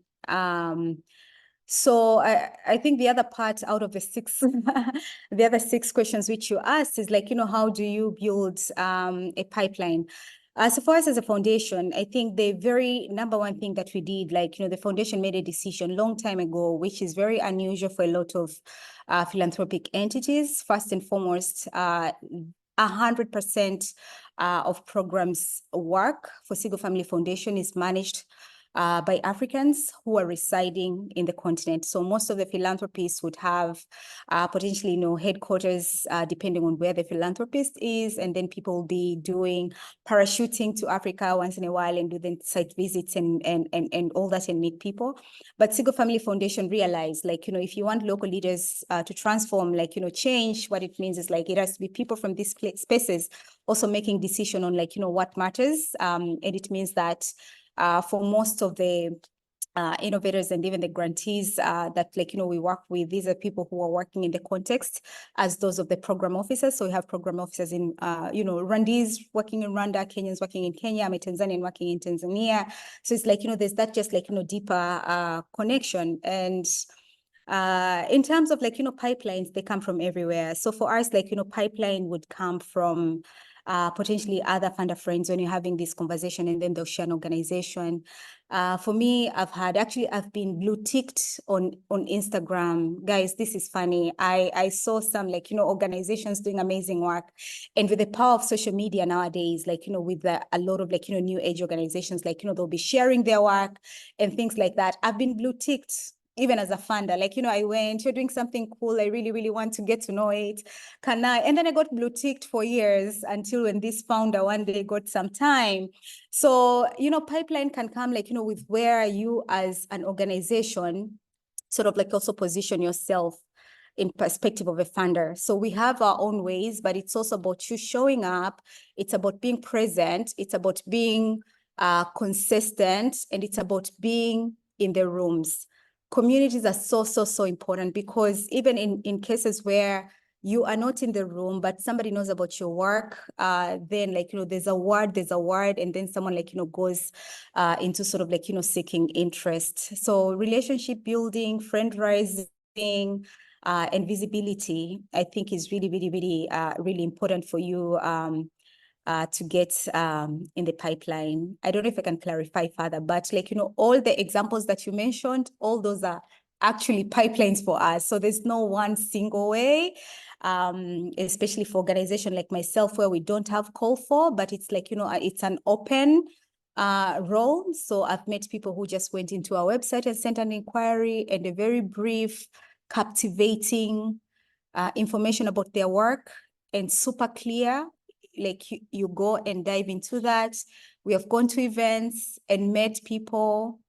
So I think the other part out of the six, the other six questions which you asked is like, how do you build a pipeline? So for us as a foundation, I think the very number one thing that we did, like, the foundation made a decision long time ago, which is very unusual for a lot of philanthropic entities. First and foremost, 100% of programs work for Segal Family Foundation is managed by Africans who are residing in the continent. So most of the philanthropists would have potentially, headquarters depending on where the philanthropist is, and then people will be doing parachuting to Africa once in a while and do the site visits and all that and meet people. But Segal Family Foundation realized, like, if you want local leaders to transform, like, change, what it means is like it has to be people from these spaces also making decision on like, what matters. And it means that for most of the innovators and even the grantees that like, we work with, these are people who are working in the context as those of the program officers. So we have program officers in, Rwandese working in Rwanda, Kenyans working in Kenya, I'm a Tanzanian working in Tanzania. So it's like, there's that just like, deeper connection. And in terms of like, pipelines, they come from everywhere. So for us, like, pipeline would come from potentially other funder friends when you're having this conversation, and then they'll share an organization. For me, I've been blue ticked on Instagram. Guys, this is funny. I saw some like, organizations doing amazing work. And with the power of social media nowadays, like, with a lot of like, new age organizations, like, they'll be sharing their work and things like that. I've been blue ticked even as a funder, like, I went, you're doing something cool. I really, really want to get to know it. Can I? And then I got blue ticked for years until when this founder one day got some time. So, pipeline can come like, with where you as an organization sort of like also position yourself in perspective of a funder. So we have our own ways, but it's also about you showing up. It's about being present. It's about being consistent, and it's about being in the rooms. Communities are so important, because even in cases where you are not in the room, but somebody knows about your work, then like, there's a word, and then someone like, goes into sort of like, seeking interest. So relationship building, friend rising, and visibility, I think is really important for you to get in the pipeline. I don't know if I can clarify further, but like, all the examples that you mentioned, all those are actually pipelines for us. So there's no one single way, especially for organization like myself, where we don't have call for, but it's like, it's an open role. So I've met people who just went into our website and sent an inquiry and a very brief, captivating information about their work, and super clear. Like you go and dive into that. We have gone to events and met people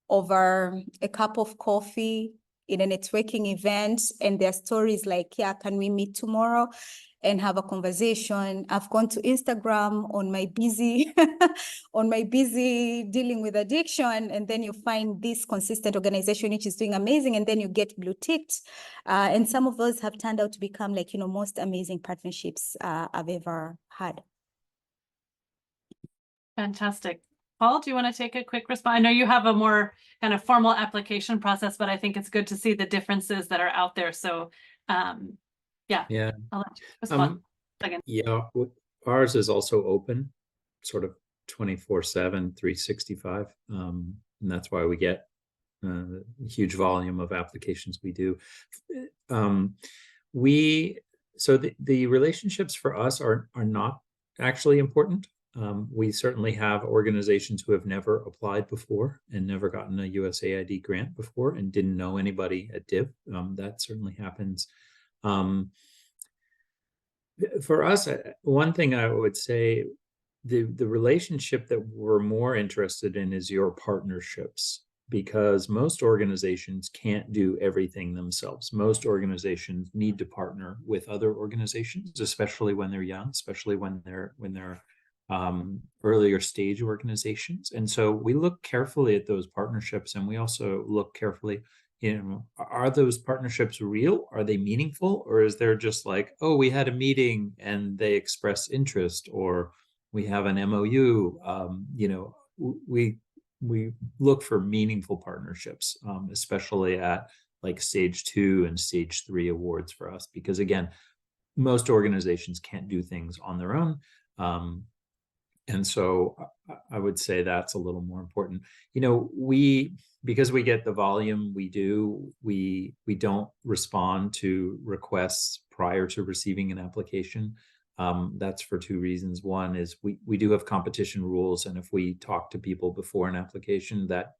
over a cup of coffee in a networking event, and their stories like, yeah, can we meet tomorrow and have a conversation? I've gone to Instagram on my busy dealing with addiction, and then you find this consistent organization which is doing amazing, and then you get blue ticked. And some of those have turned out to become like, most amazing partnerships I've ever had. Fantastic. Paul, do you want to take a quick response? I know you have a more kind of formal application process, but I think it's good to see the differences that are out there. So yeah. I'll let you respond. Yeah, ours is also open, sort of 24/7, 365. And that's why we get a huge volume of applications we do. So the relationships for us are not actually important. We certainly have organizations who have never applied before and never gotten a USAID grant before and didn't know anybody at DIV. That certainly happens. For us, one thing I would say, the relationship that we're more interested in is your partnerships, because most organizations can't do everything themselves. Most organizations need to partner with other organizations, especially when they're young, especially when they're earlier stage organizations. And so we look carefully at those partnerships, and we also look carefully, are those partnerships real? Are they meaningful? Or is there just like, oh, we had a meeting and they expressed interest, or we have an MOU? We look for meaningful partnerships, especially at like stage 2 and stage 3 awards for us, because again, most organizations can't do things on their own. And so I would say that's a little more important. Because we get the volume we don't respond to requests prior to receiving an application. That's for 2 reasons. One is we do have competition rules, and if we talk to people before an application, that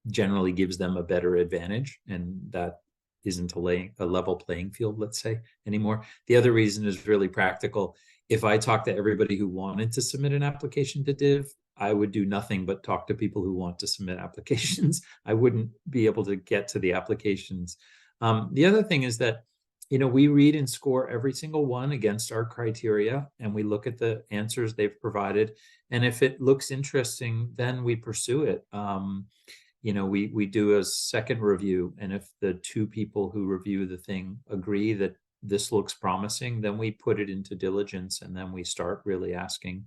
generally gives them a better advantage, and that isn't a level playing field, let's say, anymore. The other reason is really practical. If I talk to everybody who wanted to submit an application to DIV, I would do nothing but talk to people who want to submit applications. I wouldn't be able to get to the applications. The other thing is that, we read and score every single one against our criteria, and we look at the answers they've provided. And if it looks interesting, then we pursue it. We do a second review, and if the 2 people who review the thing agree that this looks promising, then we put it into diligence, and then we start really asking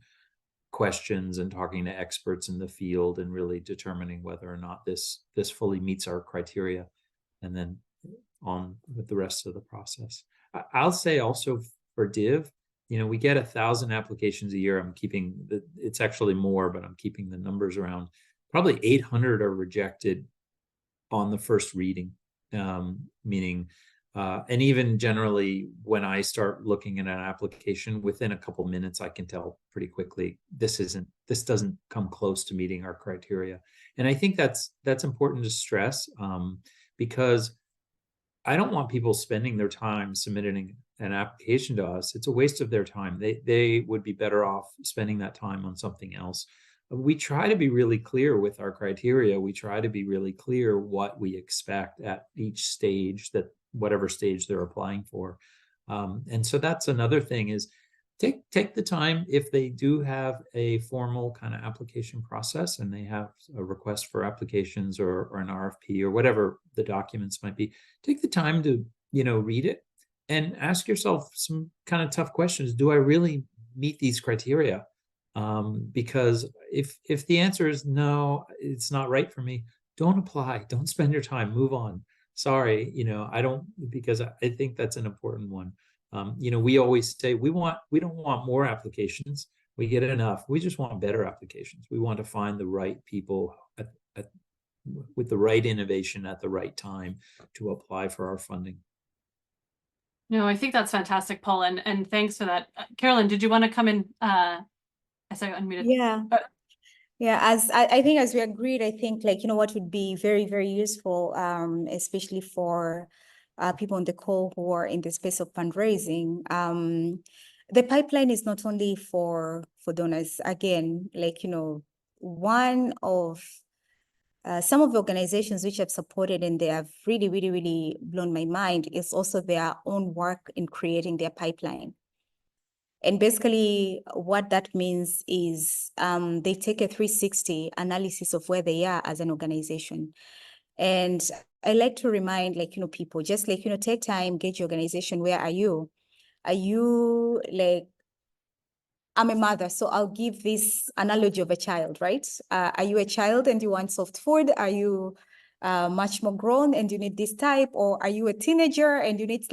questions and talking to experts in the field and really determining whether or not this fully meets our criteria, and then on with the rest of the process. I'll say also for DIV, we get 1,000 applications a year. It's actually more, but I'm keeping the numbers around. Probably 800 are rejected on the first reading, meaning, and even generally when I start looking at an application, within a couple minutes, I can tell pretty quickly, this doesn't come close to meeting our criteria. And I think that's important to stress, because I don't want people spending their time submitting an application to us. It's a waste of their time. They would be better off spending that time on something else. We try to be really clear with our criteria. We try to be really clear what we expect at each stage, that whatever stage they're applying for. And so that's another thing, is take the time. If they do have a formal kind of application process and they have a request for applications or an RFP or whatever the documents might be, take the time to, read it and ask yourself some kind of tough questions. Do I really meet these criteria? Because if the answer is no, it's not right for me, don't apply. Don't spend your time. Move on. Sorry, because I think that's an important one. We always say we don't want more applications. We get enough. We just want better applications. We want to find the right people with the right innovation at the right time to apply for our funding. No, I think that's fantastic, Paul, and thanks for that. Carolyn, did you want to come in? I saw you unmuted. Yeah. Yeah, as I think, as we agreed, I think what would be very, very useful, especially for people on the call who are in the space of fundraising. The pipeline is not only for donors. Again, one of some of the organizations which I've supported and they have really, really, really blown my mind is also their own work in creating their pipeline. And basically what that means is they take a 360 analysis of where they are as an organization. And I like to remind people, just take time, get your organization. Where are you? Are you I'm a mother, so I'll give this analogy of a child, right? Are you a child and you want soft food? Are you much more grown and you need this type? Or are you a teenager and you need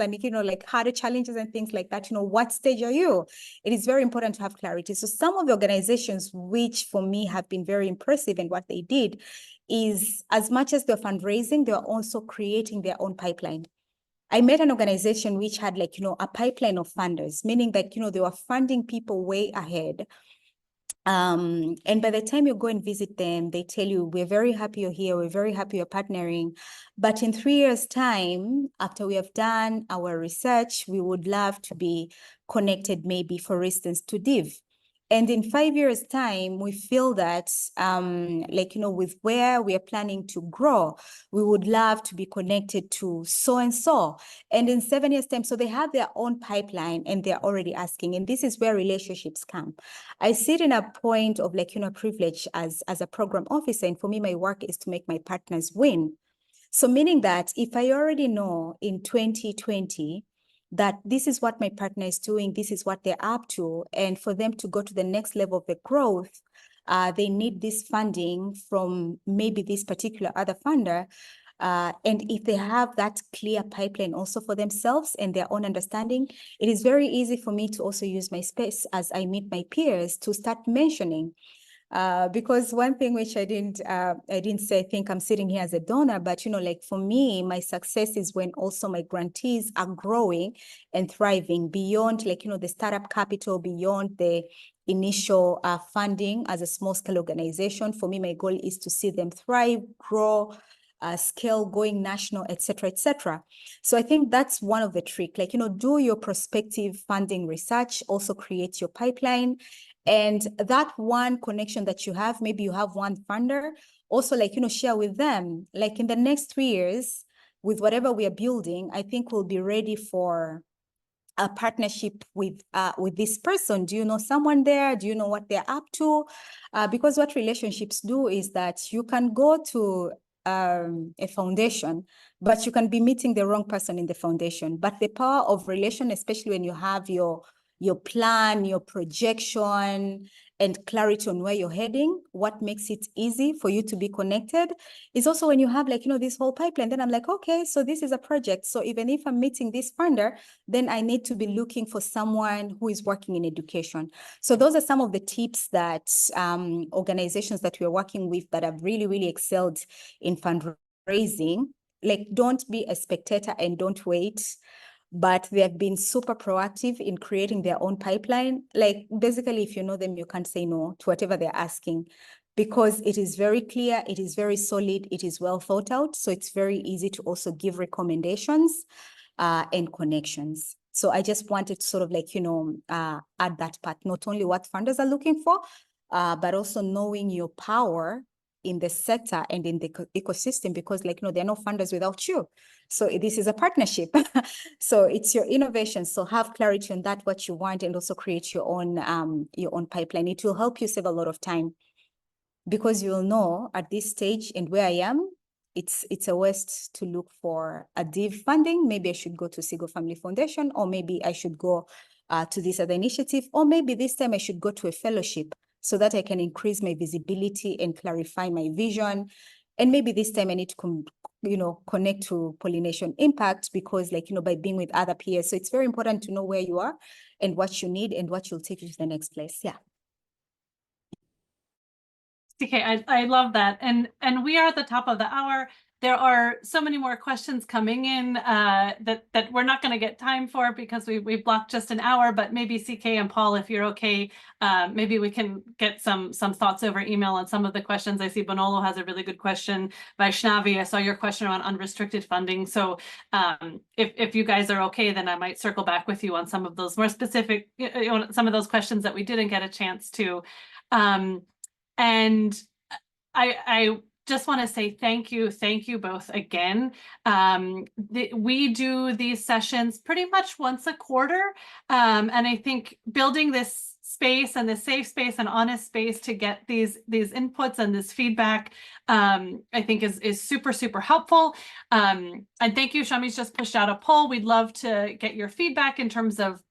harder challenges and things like that? What stage are you? It is very important to have clarity. So some of the organizations which for me have been very impressive in what they did is, as much as they're fundraising, they're also creating their own pipeline. I met an organization which had like, a pipeline of funders, meaning that, they were funding people way ahead. And by the time you go and visit them, they tell you, we're very happy you're here. We're very happy you're partnering. But in 3 years' time, after we have done our research, we would love to be connected, maybe, for instance, to DIV. And in 5 years' time, we feel that, with where we are planning to grow, we would love to be connected to so and so. And in 7 years' time, so they have their own pipeline and they're already asking. And this is where relationships come. I sit in a point of privilege as a program officer. And for me, my work is to make my partners win. So meaning that if I already know in 2020 that this is what my partner is doing, this is what they're up to, and for them to go to the next level of the growth, they need this funding from maybe this particular other funder. And if they have that clear pipeline also for themselves and their own understanding, it is very easy for me to also use my space as I meet my peers to start mentioning. Because one thing which I didn't say, I think I'm sitting here as a donor, but for me, my success is when also my grantees are growing and thriving beyond the startup capital, beyond the initial funding as a small scale organization. For me, my goal is to see them thrive, grow, scale, going national, et cetera. So I think that's one of the tricks, do your prospective funding research, also create your pipeline. And that one connection that you have, maybe you have one funder, also share with them, in the next 3 years, with whatever we are building, I think we'll be ready for a partnership with this person. Do you know someone there? Do you know what they're up to? Because what relationships do is that you can go to a foundation, but you can be meeting the wrong person in the foundation. But the power of relation, especially when you have your plan, your projection, and clarity on where you're heading, what makes it easy for you to be connected is also when you have this whole pipeline. Then I'm like, okay, so this is a project. So even if I'm meeting this funder, then I need to be looking for someone who is working in education. So those are some of the tips that organizations that we're working with that have really, really excelled in fundraising. Don't be a spectator and don't wait. But they have been super proactive in creating their own pipeline. Basically, if you know them, you can't say no to whatever they're asking, because it is very clear, it is very solid, it is well thought out. So it's very easy to also give recommendations and connections. So I just wanted to sort of add that part, not only what funders are looking for, but also knowing your power in the sector and in the ecosystem, because there are no funders without you. So this is a partnership. So it's your innovation. So have clarity on that, what you want, and also create your own pipeline. It will help you save a lot of time, because you'll know at this stage and where I am, it's a waste to look for a DIV funding. Maybe I should go to Segal Family Foundation, or maybe I should go to this other initiative, or maybe this time I should go to a fellowship so that I can increase my visibility and clarify my vision. And maybe this time I need to connect to Pollination Impact, because by being with other peers. So it's very important to know where you are and what you need and what will take you to the next place. Yeah. CK, I love that. And we are at the top of the hour. There are so many more questions coming in that we're not going to get time for, because we've blocked just an hour. But maybe CK and Paul, if you're okay, maybe we can get some thoughts over email on some of the questions. I see Bonolo has a really good question. Vaishnavi, I saw your question on unrestricted funding. So if you guys are okay, then I might circle back with you on some of those more specific, some of those questions that we didn't get a chance to. And I just want to say thank you both again. We do these sessions pretty much once a quarter, and I think building this space and this safe space and honest space to get these inputs and this feedback, I think is super helpful. And thank you. Shami's just pushed out a poll. We'd love to get your feedback in terms of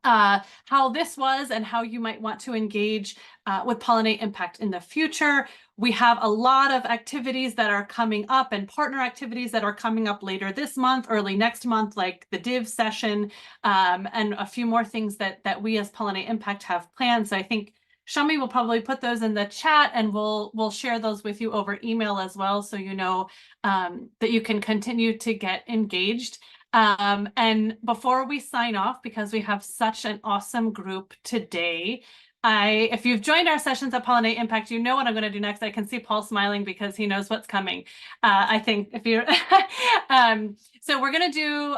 how this was and how you might want to engage with Pollinate Impact in the future. We have a lot of activities that are coming up, and partner activities that are coming up later this month, early next month, like the DIV session, and a few more things that we as Pollinate Impact have planned. So I think Shami will probably put those in the chat, and we'll share those with you over email as well, so you know that you can continue to get engaged. And before we sign off, because we have such an awesome group today, if you've joined our sessions at Pollinate Impact, you know what I'm going to do next. I can see Paul smiling because he knows what's coming. I think if you're, so we're going to do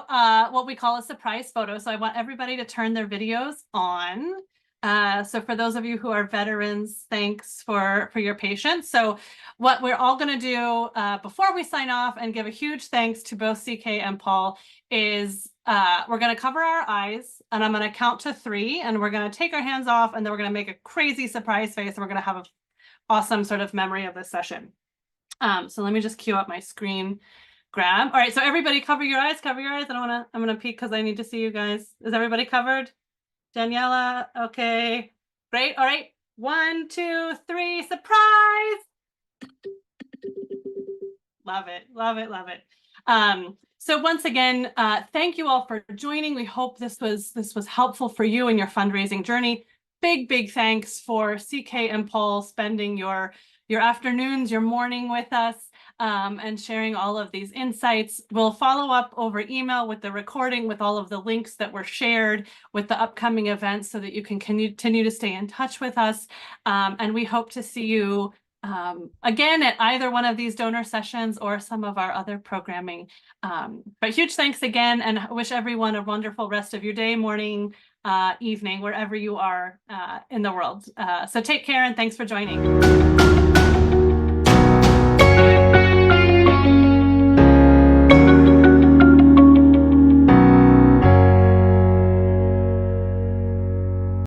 what we call a surprise photo. So I want everybody to turn their videos on. So for those of you who are veterans, thanks for your patience. So what we're all going to do before we sign off and give a huge thanks to both CK and Paul is we're going to cover our eyes, and I'm going to count to 3, and we're going to take our hands off, and then we're going to make a crazy surprise face, and we're going to have an awesome sort of memory of this session. So let me just cue up my screen grab. All right, so everybody cover your eyes, cover your eyes. I'm going to peek because I need to see you guys. Is everybody covered? Daniela, okay, great. All right, 1, 2, 3, surprise. Love it, love it, love it. So once again, thank you all for joining. We hope this was helpful for you in your fundraising journey. Big thanks for CK and Paul spending your afternoons, your morning with us, and sharing all of these insights. We'll follow up over email with the recording, with all of the links that were shared, with the upcoming events, so that you can continue to stay in touch with us. And we hope to see you again at either one of these donor sessions or some of our other programming. But huge thanks again, and wish everyone a wonderful rest of your day, morning, evening, wherever you are in the world. So take care, and thanks for joining.